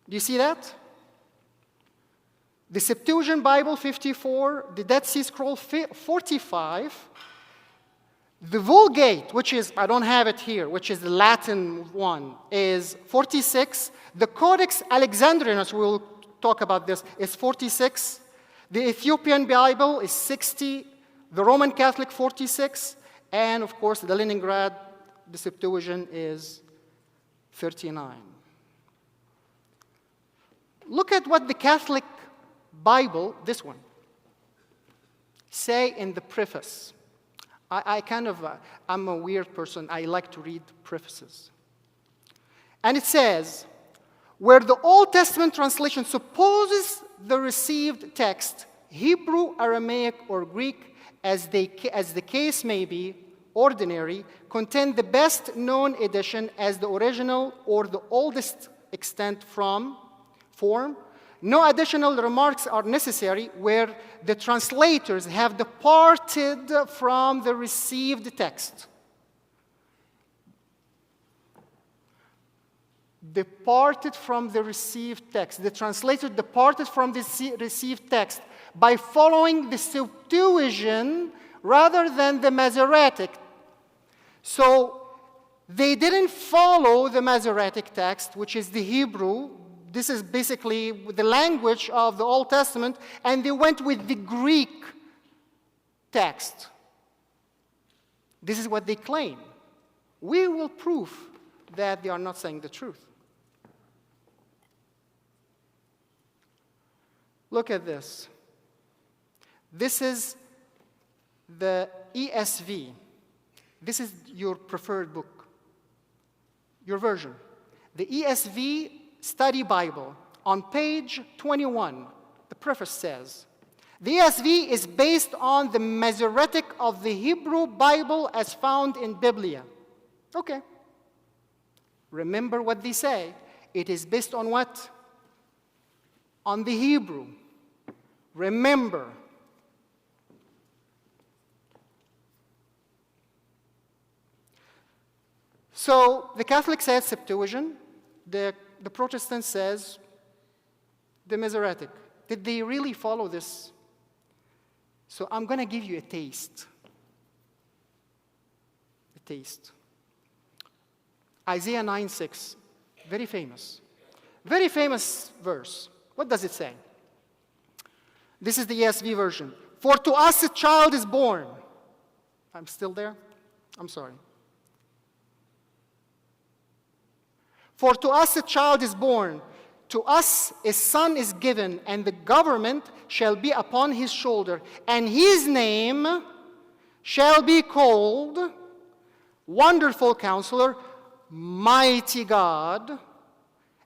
Do you see that? The Septuagint Bible, 54, the Dead Sea Scroll, 45, the Vulgate, which is, I don't have it here, which is the Latin one, is 46. The Codex Alexandrinus, we'll talk about this, is 46. The Ethiopian Bible is 60. The Roman Catholic, 46. And, of course, the Leningrad, the Septuagint, is 39. Look at what the Catholic Bible, this one, say in the preface. I'm a weird person. I like to read prefaces. And it says, where the Old Testament translation supposes the received text, Hebrew, Aramaic, or Greek, as the case may be, ordinary, contain the best known edition as the original or the oldest extant form, no additional remarks are necessary where the translators have departed from the received text. Departed from the received text. The translator departed from the received text by following the Septuagint rather than the Masoratic. So they didn't follow the Masoratic text, which is the Hebrew. This is basically the language of the Old Testament, and they went with the Greek text. This is what they claim. We will prove that they are not saying the truth. Look at this. This is the ESV. This is your preferred book, your version. The ESV Study Bible, on page 21, the preface says, the ESV is based on the Masoratic of the Hebrew Bible as found in Biblia. Okay. Remember what they say. It is based on what? On the Hebrew. Remember. So the Catholic says Septuagint. The Protestant says the Masoratic. Did they really follow this? So I'm going to give you a taste. A taste. Isaiah 9:6, very famous. Very famous verse. What does it say? This is the ESV version. For to us a child is born. I'm still there? I'm sorry. For to us a child is born, to us a son is given, and the government shall be upon his shoulder, and his name shall be called Wonderful Counselor, Mighty God,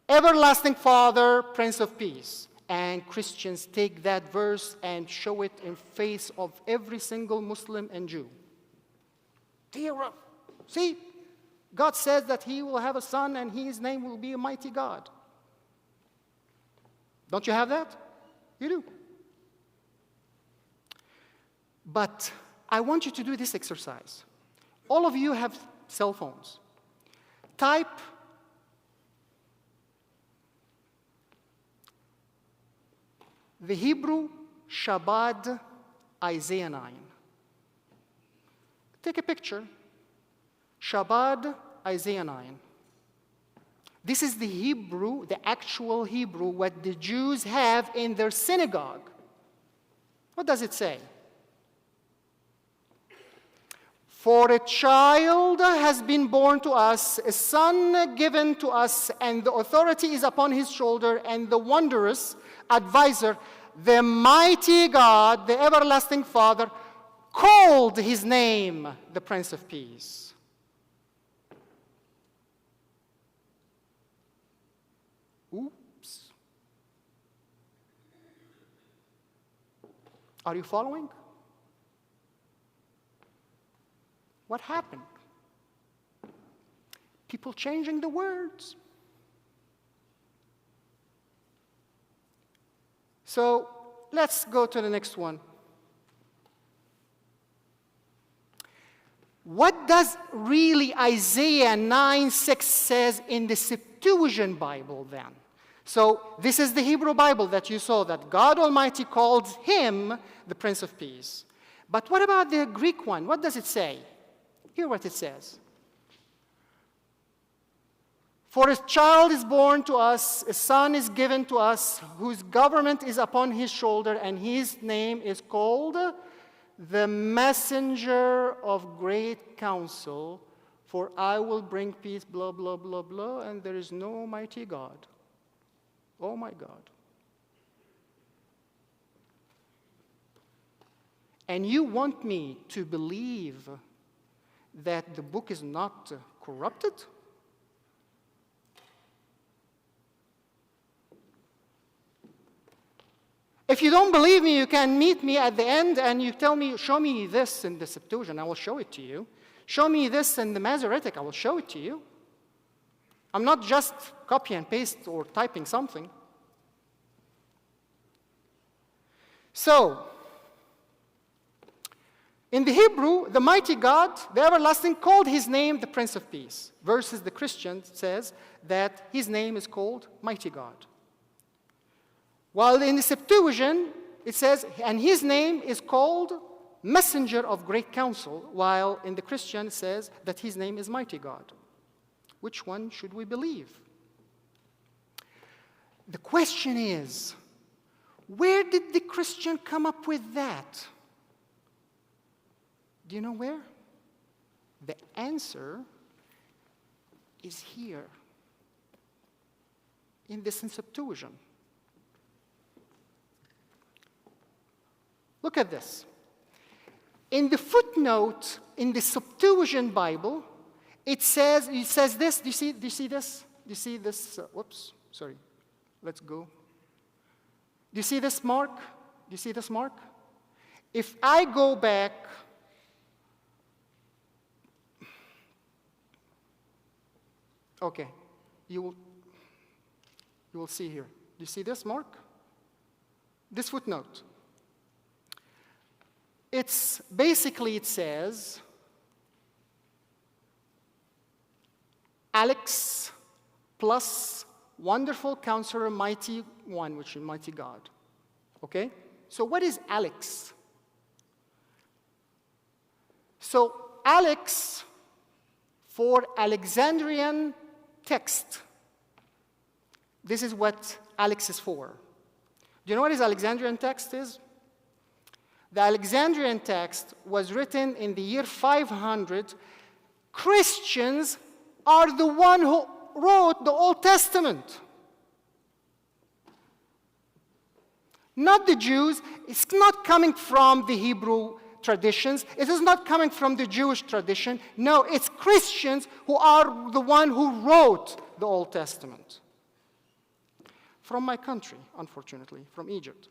Everlasting Father, Prince of Peace. And Christians take that verse and show it in face of every single Muslim and Jew. See? God says that he will have a son and his name will be a mighty God. Don't you have that? You do. But I want you to do this exercise. All of you have cell phones. Type the Hebrew Chabad Isaiah 9. Take a picture. Chabad Isaiah 9. This is the Hebrew, the actual Hebrew, what the Jews have in their synagogue. What does it say? For a child has been born to us, a son given to us, and the authority is upon his shoulder, and the wondrous advisor, the mighty God, the everlasting Father, called his name the Prince of Peace. Oops. Are you following? What happened? People changing the words. So let's go to the next one. What does really Isaiah 9:6 says in the Septuagint Bible then? So this is the Hebrew Bible that you saw, that God Almighty called him the Prince of Peace. But what about the Greek one? What does it say? Hear what it says. For a child is born to us, a son is given to us, whose government is upon his shoulder, and his name is called the Messenger of Great Counsel, for I will bring peace, blah, blah, blah, blah, and there is no mighty God. Oh my God. And you want me to believe that the book is not corrupted? If you don't believe me, you can meet me at the end and you tell me, show me this in the Septuagint, I will show it to you. Show me this in the Masoratic, I will show it to you. I'm not just copy and paste or typing something. So, in the Hebrew, the mighty God, the everlasting, called his name the Prince of Peace, versus the Christian says that his name is called mighty God. While in the Septuagint, it says, and his name is called Messenger of Great Counsel, while in the Christian it says that his name is mighty God. Which one should we believe? The question is, where did the Christian come up with that? Do you know where? The answer is here, in this Septuagint. Look at this. In the footnote in the Septuagint Bible, it says this. Do you see this? Do you see this? Whoops, sorry. Let's go. Do you see this mark? Do you see this mark? If I go back, okay, you will see here. Do you see this mark? This footnote. It's basically, it says, Alex plus Wonderful Counselor, Mighty One, which is Mighty God. Okay? So what is Alex? So Alex for Alexandrian text. This is what Alex is for. Do you know what his Alexandrian text is? The Alexandrian text was written in the year 500. Christians are the one who wrote the Old Testament. Not the Jews. It's not coming from the Hebrew traditions. It is not coming from the Jewish tradition. No, it's Christians who are the one who wrote the Old Testament. From my country, unfortunately, from Egypt.